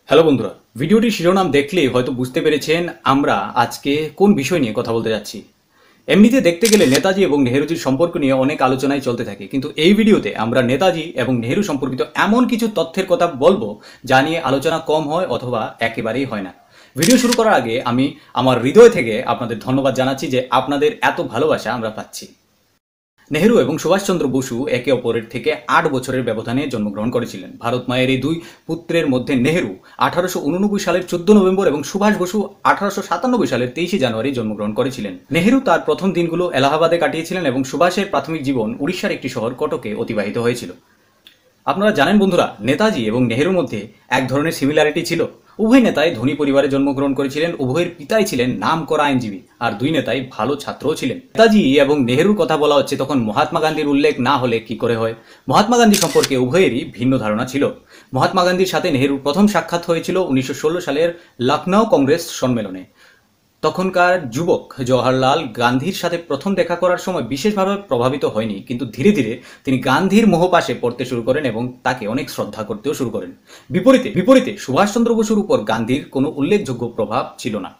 Hello বন্ধুরা, ভিডিওটির শিরোনাম দেখলেই হয়তো বুঝতে পেরেছেন আমরা আজকে কোন বিষয় নিয়ে কথা বলতে যাচ্ছি। এমনিতে দেখতে গেলে নেতাজি এবং নেহেরুজির সম্পর্ক নিয়ে অনেক আলোচনাই চলতে থাকে, কিন্তু এই ভিডিওতে আমরা নেতাজি এবং নেহেরু সম্পর্কিত এমন কিছু তথ্যের কথা বলবো যা নিয়ে আলোচনা কম হয় অথবা একেবারেই হয় না। ভিডিও শুরু করার আগে আমি আমার হৃদয় থেকে আপনাদের ধন্যবাদ জানাচ্ছি যে আপনাদের এত ভালোবাসা আমরা পাচ্ছি। নেহেরু এবং সুভাষচন্দ্র বসু একে অপরের থেকে ৮ বছরের ব্যবধানে জন্মগ্রহণ করেছিলেন। ভারত মায়ের এই দুই পুত্রের মধ্যে নেহেরু 1889 সালের 14 নভেম্বর এবং সুভাষ বসু 1897 সালের 23 জানুয়ারি জন্মগ্রহণ করেছিলেন। নেহেরু তার প্রথম দিনগুলো এলাহাবাদে কাটিয়েছিলেন এবং সুভাষের প্রাথমিক জীবন উড়িষ্যার একটি শহর কটকে অতিবাহিত হয়েছিল। আপনারা জানেন বন্ধুরা, নেতাজি এবং নেহেরুর মধ্যে এক ধরনের সিমিলারিটি ছিল। উভয় নেতাই ধনী পরিবারে জন্মগ্রহণ করেছিলেন, উভয়ের পিতাই ছিলেন নামকরা আইনজীবী, আর দুই নেতাই ভালো ছাত্রও ছিলেন। নেতাজি এবং নেহেরুর কথা বলা হচ্ছে তখন মহাত্মা গান্ধীর উল্লেখ না হলে কি করে হয়। মহাত্মা গান্ধী সম্পর্কে উভয়েরই ভিন্ন ধারণা ছিল। মহাত্মা গান্ধীর সাথে নেহেরুর প্রথম সাক্ষাৎ হয়েছিল 1916 সালের লখনৌ কংগ্রেস সম্মেলনে। তখনকার যুবক জওহরলাল গান্ধীর সাথে প্রথম দেখা করার সময় বিশেষভাবে প্রভাবিত হয়নি, কিন্তু ধীরে ধীরে তিনি গান্ধীর মোহপাশে পড়তে শুরু করেন এবং তাকে অনেক শ্রদ্ধা করতেও শুরু করেন। বিপরীতে সুভাষচন্দ্র বসুর উপর গান্ধীর কোনো উল্লেখযোগ্য প্রভাব ছিল না।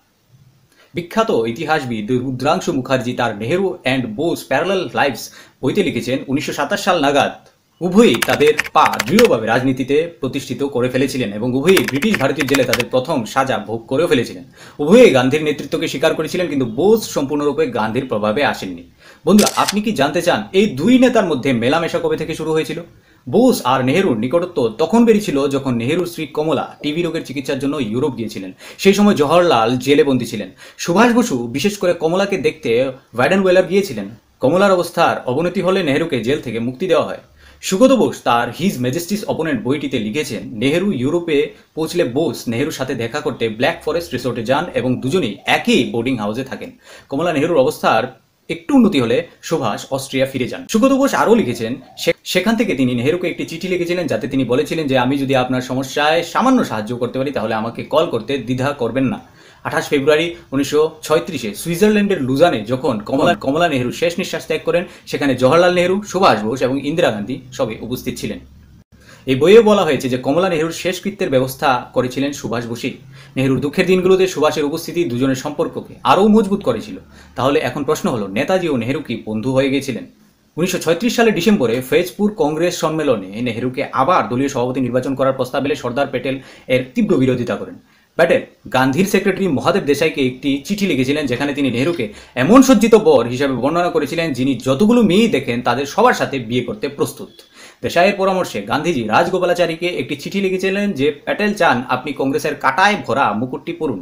বিখ্যাত ইতিহাসবিদ রুদ্রাংশু মুখার্জি তার Nehru and Bose parallel lives বইতে লিখেছেন 1927 সাল নাগাদ উভয়ই তাদের পা দৃঢ়ভাবে রাজনীতিতে প্রতিষ্ঠিত করে ফেলেছিলেন এবং উভয়ই ব্রিটিশ ভারতীয় জেলে তাদের প্রথম সাজা ভোগ করেও ফেলেছিলেন। উভয়ই গান্ধীর নেতৃত্বকে স্বীকার করেছিলেন, কিন্তু বোস সম্পূর্ণরূপে গান্ধীর প্রভাবে আসেননি। বন্ধুরা, আপনি কি জানতে চান এই দুই নেতার মধ্যে মেলামেশা কবে থেকে শুরু হয়েছিল? বোস আর নেহেরুর নিকটত্ব তখন বেরিয়েছিল যখন নেহেরুর স্ত্রী কমলা টিবি রোগের চিকিৎসার জন্য ইউরোপ গিয়েছিলেন। সেই সময় জওহরলাল জেলে বন্দী ছিলেন। সুভাষ বসু বিশেষ করে কমলাকে দেখতে ওয়েডেনওয়েলার গিয়েছিলেন। কমলার অবস্থার অবনতি হলে নেহেরুকে জেল থেকে মুক্তি দেওয়া হয়। সুগত বোস তার হিজ ম্যাজেস্টিস অপোনেন্ট বইটিতে লিখেছেন, নেহেরু ইউরোপে পৌঁছলে বোস নেহেরুর সাথে দেখা করতে ব্ল্যাক ফরেস্ট রিসোর্টে যান এবং দুজনেই একই বোর্ডিং হাউসে থাকেন। কমলা নেহেরুর অবস্থার একটু উন্নতি হলে সুভাষ অস্ট্রিয়া ফিরে যান। সুগত বোস আরও লিখেছেন, সেখান থেকে তিনি নেহেরুকে একটি চিঠি লিখেছিলেন যাতে তিনি বলেছিলেন যে আমি যদি আপনার সমস্যায় সামান্য সাহায্য করতে পারি তাহলে আমাকে কল করতে দ্বিধা করবেন না। 28 ফেব্রুয়ারি 1936 সুইজারল্যান্ডের লুজানে যখন কমলা নেহেরু শেষ নিঃশ্বাস ত্যাগ করেন, সেখানে জওহরলাল নেহেরু, সুভাষ বোস এবং ইন্দিরা গান্ধী সবে উপস্থিত ছিলেন। এই বইয়ে বলা হয়েছে যে কমলা নেহেরুর শেষকৃত্যের ব্যবস্থা করেছিলেন সুভাষ বসুই। নেহেরুর দুঃখের দিনগুলোতে সুভাষের উপস্থিতি দুজনের সম্পর্ককে আরও মজবুত করেছিল। তাহলে এখন প্রশ্ন হলো, নেতাজি ও নেহেরু কি বন্ধু হয়ে গিয়েছিলেন? 1936 সালের ডিসেম্বরে ফেজপুর কংগ্রেস সম্মেলনে নেহেরুকে আবার দলীয় সভাপতি নির্বাচন করার প্রস্তাব এলে সর্দার প্যাটেল এর তীব্র বিরোধিতা করেন। প্যাটেল গান্ধীর সেক্রেটারি মহাদেব দেশাইকে একটি চিঠি লিখেছিলেন যেখানে তিনি নেহেরুকে এমন সজ্জিত বর হিসাবে বর্ণনা করেছিলেন যিনি যতগুলো মেয়ে দেখেন তাদের সবার সাথে বিয়ে করতে প্রস্তুত। দেশাইয়ের পরামর্শে গান্ধীজি রাজগোপালাচারীকে একটি চিঠি লিখেছিলেন যে প্যাটেল চান আপনি কংগ্রেসের কাটায় ভরা মুকুটটি পরুন।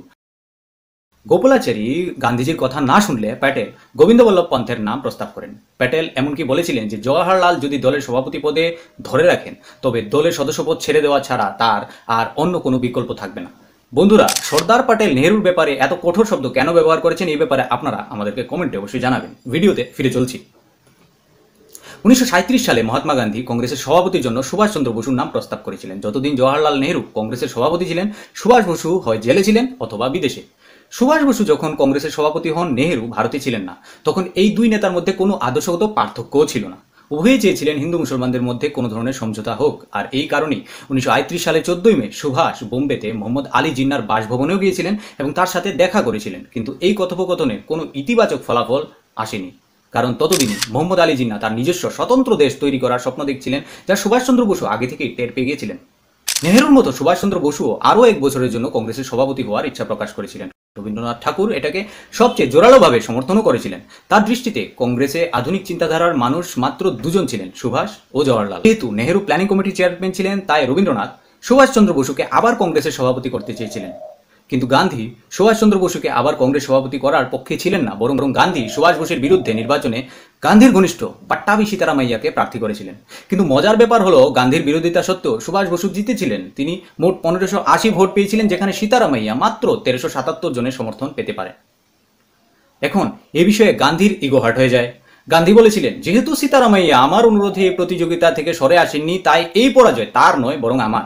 গোপালাচারী গান্ধীজির কথা না শুনলে প্যাটেল গোবিন্দবল্লভ পন্থের নাম প্রস্তাব করেন। প্যাটেল এমনকি বলেছিলেন যে জওহরলাল যদি দলের সভাপতি পদে ধরে রাখেন তবে দলের সদস্যপদ ছেড়ে দেওয়া ছাড়া তার আর অন্য কোনো বিকল্প থাকবে না। বন্ধুরা, সর্দার প্যাটেল নেহেরুর ব্যাপারে এত কঠোর শব্দ কেন ব্যবহার করেছেন এই ব্যাপারে আপনারা আমাদেরকে কমেন্টে অবশ্যই জানাবেন। ভিডিওতে ফিরে চলছি। 1937 সালে মহাত্মা গান্ধী কংগ্রেসের সভাপতির জন্য সুভাষচন্দ্র বসুর নাম প্রস্তাব করেছিলেন। যতদিন জওহরলাল নেহেরু কংগ্রেসের সভাপতি ছিলেন, সুভাষ বসু হয় জেলে ছিলেন অথবা বিদেশে। সুভাষ বসু যখন কংগ্রেসের সভাপতি হন, নেহেরু ভারতে ছিলেন না। তখন এই দুই নেতার মধ্যে কোনো আদর্শগত পার্থক্যও ছিল না। উভয়ই চেয়েছিলেন হিন্দু মুসলমানদের মধ্যে কোনো ধরনের সমঝোতা হোক, আর এই কারণেই 1938 সালে 14 মে সুভাষ বোম্বেতে মোহাম্মদ আলী জিন্নার বাসভবনেও গিয়েছিলেন এবং তার সাথে দেখা করেছিলেন, কিন্তু এই কথোপকথনের কোনো ইতিবাচক ফলাফল আসেনি। কারণ ততদিনে মোহাম্মদ আলী জিন্না তার নিজস্ব স্বতন্ত্র দেশ তৈরি করার স্বপ্ন দেখছিলেন, যা সুভাষচন্দ্র বসু আগে থেকেই টের পেয়ে গিয়েছিলেন। নেহেরুর মতো সুভাষচন্দ্র বসুও আরও 1 বছরের জন্য কংগ্রেসের সভাপতি হওয়ার ইচ্ছা প্রকাশ করেছিলেন। রবীন্দ্রনাথ ঠাকুর এটাকে সবচেয়ে জোরালোভাবে সমর্থনও করেছিলেন। তার দৃষ্টিতে কংগ্রেসে আধুনিক চিন্তাধারার মানুষ মাত্র দুজন ছিলেন, সুভাষ ও জওহরলাল। যেহেতু নেহেরু প্ল্যানিং কমিটির চেয়ারম্যান ছিলেন, তাই রবীন্দ্রনাথ সুভাষচন্দ্র বসুকে আবার কংগ্রেসের সভাপতি করতে চেয়েছিলেন। কিন্তু গান্ধী সুভাষচন্দ্র বসুকে আবার কংগ্রেস সভাপতি করার পক্ষে ছিলেন না, বরং গান্ধী সুভাষ বসুর বিরুদ্ধে নির্বাচনে গান্ধীর ঘনিষ্ঠ পাট্টাভি সীতারামাইয়াকে প্রার্থী করেছিলেন। কিন্তু মজার ব্যাপার হলো, গান্ধীর বিরোধিতা সত্ত্বেও সুভাষ বসু জিতেছিলেন। তিনি মোট 1580 ভোট পেয়েছিলেন, যেখানে সীতারামাইয়া মাত্র 1377 জনের সমর্থন পেতে পারে। এখন এ বিষয়ে গান্ধীর ইগো হার্ট হয়ে যায়। গান্ধী বলেছিলেন, যেহেতু সীতারামাইয়া আমার অনুরোধে এই প্রতিযোগিতা থেকে সরে আসেননি, তাই এই পরাজয় তার নয় বরং আমার।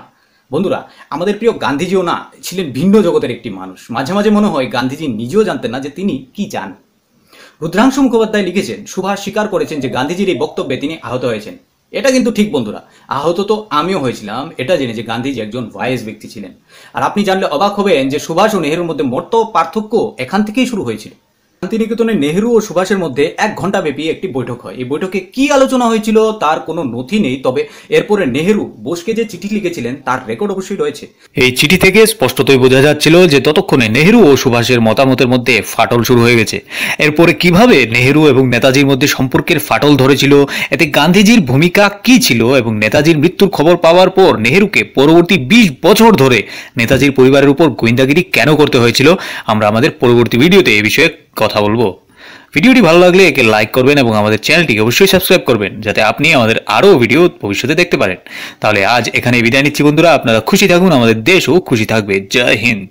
বন্ধুরা, আমাদের প্রিয় গান্ধীজিও না ছিলেন ভিন্ন জগতের একটি মানুষ। মাঝে মাঝে মনে হয় গান্ধীজি নিজেও জানতেন না যে তিনি কি চান। রুদ্রাংশু মুখোপাধ্যায় লিখেছেন, সুভাষ স্বীকার করেছেন যে গান্ধীজির এই বক্তব্যে তিনি আহত হয়েছেন। এটা কিন্তু ঠিক বন্ধুরা, আহত তো আমিও হয়েছিলাম এটা জেনে যে গান্ধীজি একজন ওয়াইজ ব্যক্তি ছিলেন। আর আপনি জানলে অবাক হবেন যে সুভাষ ও নেহেরুর মধ্যে মোট পার্থক্য এখান থেকেই শুরু হয়েছিল। শান্তিনিকেতনে নেহেরু ও সুভাষের মধ্যে 1 ঘন্টা ব্যাপী একটি বৈঠক হয়। এই বৈঠকে কি আলোচনা হয়েছিল তার কোনো নথি নেই, তবে এরপরে নেহেরু বোসকে যে চিঠি লিখেছিলেন তার রেকর্ড অবশ্যই রয়েছে। এই চিঠি থেকে স্পষ্টতই বোঝা যাচ্ছিল যে ততক্ষণে নেহেরু ও সুভাষের মতামতের মধ্যে ফাটল শুরু হয়ে গেছে। এরপরে কিভাবে নেহেরু এবং নেতাজির মধ্যে সম্পর্কের ফাটল ধরেছিল, এতে গান্ধীজির ভূমিকা কি ছিল এবং নেতাজির মৃত্যুর খবর পাওয়ার পর নেহেরুকে পরবর্তী 20 বছর ধরে নেতাজির পরিবারের উপর গোয়েন্দাগিরি কেন করতে হয়েছিল, আমরা আমাদের পরবর্তী ভিডিওতে এই বিষয়ে কথা বলবো। ভিডিওটি ভালো লাগলে একে লাইক করবেন এবং আমাদের চ্যানেলটিকে অবশ্যই সাবস্ক্রাইব করবেন যাতে আপনি আমাদের আরও ভিডিও ভবিষ্যতে দেখতে পারেন। তাহলে আজ এখানে বিদায় নিচ্ছি বন্ধুরা, আপনারা খুশি থাকুন, আমাদের দেশও খুশি থাকবে। জয় হিন্দ।